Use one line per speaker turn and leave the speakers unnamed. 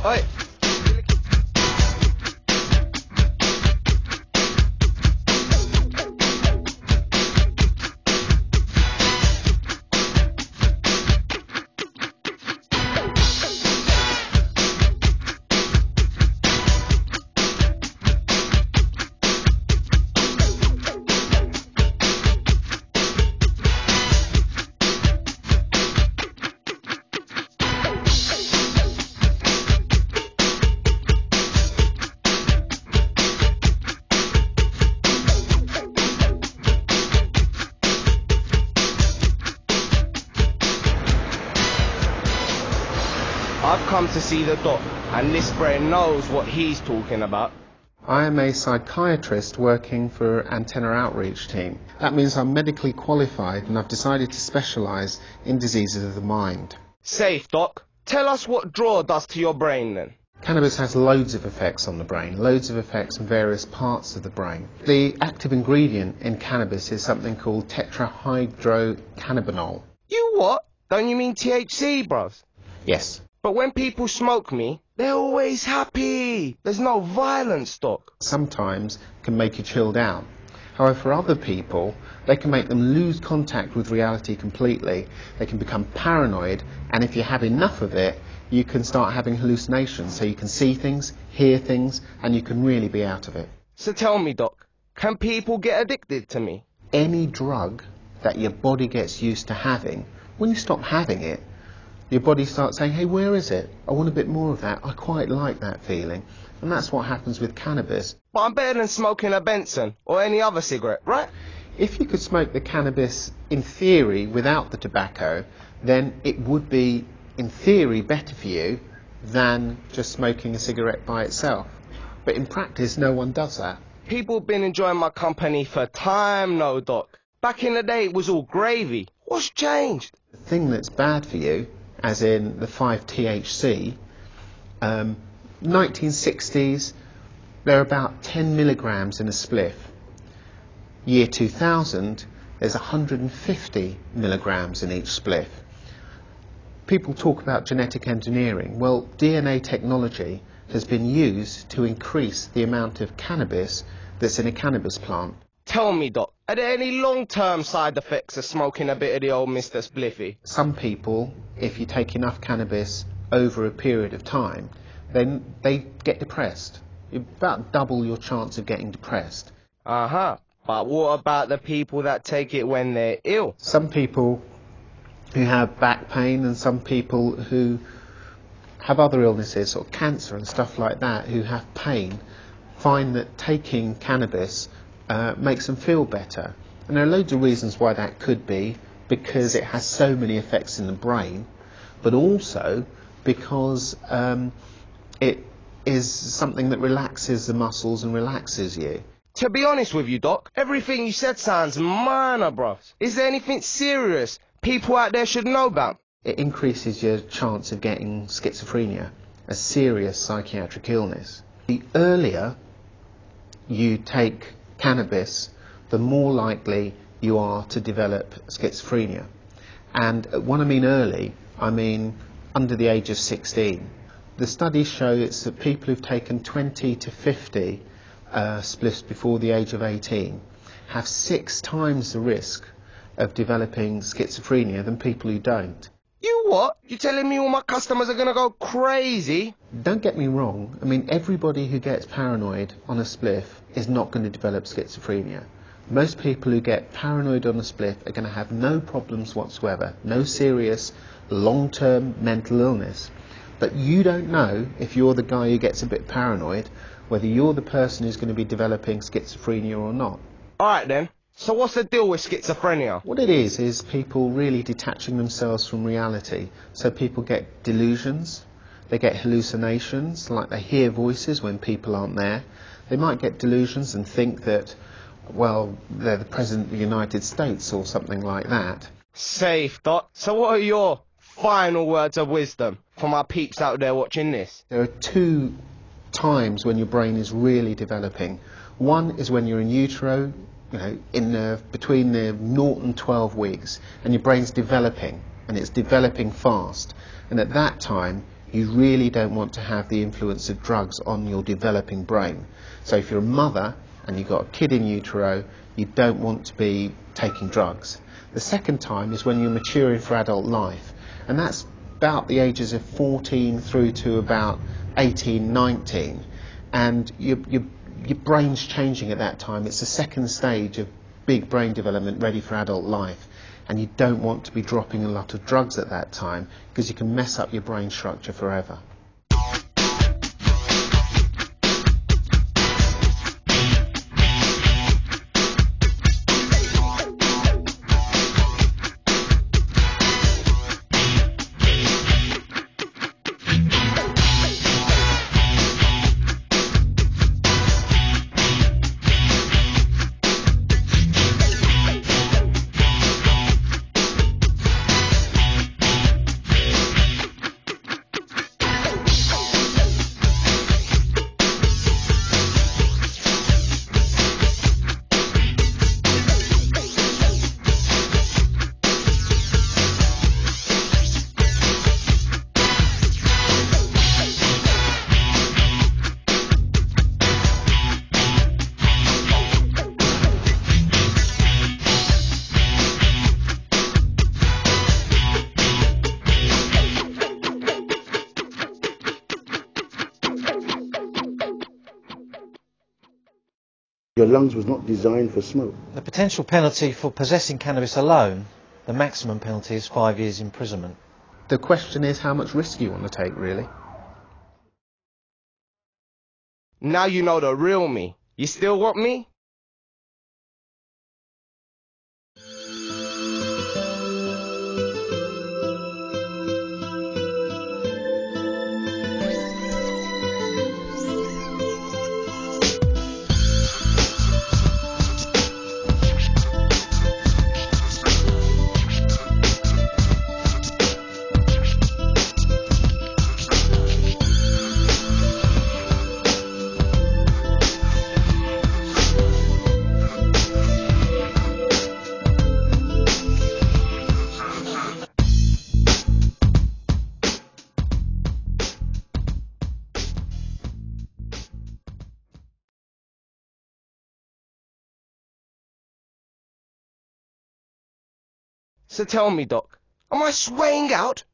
Oi. I've come to see the doc, and this brain knows what he's talking about.
I am a psychiatrist working for Antenna Outreach Team. That means I'm medically qualified and I've decided to specialise in diseases of the mind.
Safe, Doc. Tell us what draw does to your brain then.
Cannabis has loads of effects on the brain, loads of effects on various parts of the brain. The active ingredient in cannabis is something called tetrahydrocannabinol.
You what? Don't you mean THC, bros?
Yes.
But when people smoke me, they're always happy. There's no violence, Doc.
Sometimes can make you chill down. However, for other people, they can make them lose contact with reality completely. They can become paranoid, and if you have enough of it, you can start having hallucinations. So you can see things, hear things, and you can really be out of it.
So tell me, Doc, can people get addicted to me?
Any drug that your body gets used to having, when you stop having it, your body starts saying, hey, where is it? I want a bit more of that. I quite like that feeling. And that's what happens with cannabis.
But I'm better than smoking a Benson or any other cigarette, right?
If you could smoke the cannabis, in theory, without the tobacco, then it would be, in theory, better for you than just smoking a cigarette by itself. But in practice, no one does that.
People have been enjoying my company for time, no, Doc. Back in the day, it was all gravy. What's changed?
The thing that's bad for you, as in the 5-THC, 1960s, there are about 10 milligrams in a spliff. Year 2000, there's 150 milligrams in each spliff. People talk about genetic engineering. Well, DNA technology has been used to increase the amount of cannabis that's in a cannabis plant.
Tell me, Doc, are there any long-term side effects of smoking a bit of the old Mr Spliffy?
Some people, if you take enough cannabis over a period of time, then they get depressed. You about double your chance of getting depressed.
Uh-huh. But what about the people that take it when they're ill?
Some people who have back pain and some people who have other illnesses, or cancer and stuff like that, who have pain, find that taking cannabis makes them feel better. And there are loads of reasons why that could be, because it has so many effects in the brain, but also because it is something that relaxes the muscles and relaxes you.
To be honest with you, Doc, everything you said sounds minor, bruv. Is there anything serious people out there should know about?
It increases your chance of getting schizophrenia, a serious psychiatric illness. The earlier you take cannabis, the more likely you are to develop schizophrenia. And when I mean early, I mean under the age of 16. The studies show it's that people who've taken 20 to 50 spliffs before the age of 18 have 6 times the risk of developing schizophrenia than people who don't.
You what? You telling me all my customers are going to go crazy?
Don't get me wrong. I mean, everybody who gets paranoid on a spliff is not going to develop schizophrenia. Most people who get paranoid on a spliff are going to have no problems whatsoever, no serious long-term mental illness. But you don't know, if you're the guy who gets a bit paranoid, whether you're the person who's going to be developing schizophrenia or not.
Alright then. So what's the deal with schizophrenia?
What it is people really detaching themselves from reality. So people get delusions, they get hallucinations, like they hear voices when people aren't there. They might get delusions and think that, well, they're the President of the United States or something like that.
Safe, Doc. So what are your final words of wisdom for my peeps out there watching this?
There are 2 times when your brain is really developing. One is when you're in utero, between the 0 and 12 weeks, and your brain's developing, and it's developing fast. And at that time, You really don't want to have the influence of drugs on your developing brain. So if you're a mother and you've got a kid in utero, you don't want to be taking drugs. The second time is when you're maturing for adult life, and that's about the ages of 14 through to about 18, 19, and your brain's changing at that time. It's the second stage of big brain development ready for adult life, and you don't want to be dropping a lot of drugs at that time because you can mess up your brain structure forever.
Your lungs was not designed for smoke.
The potential penalty for possessing cannabis alone, the maximum penalty is 5 years imprisonment.
The question is how much risk you want to take, really.
Now you know the real me. You still want me? So tell me, Doc, am I swaying out?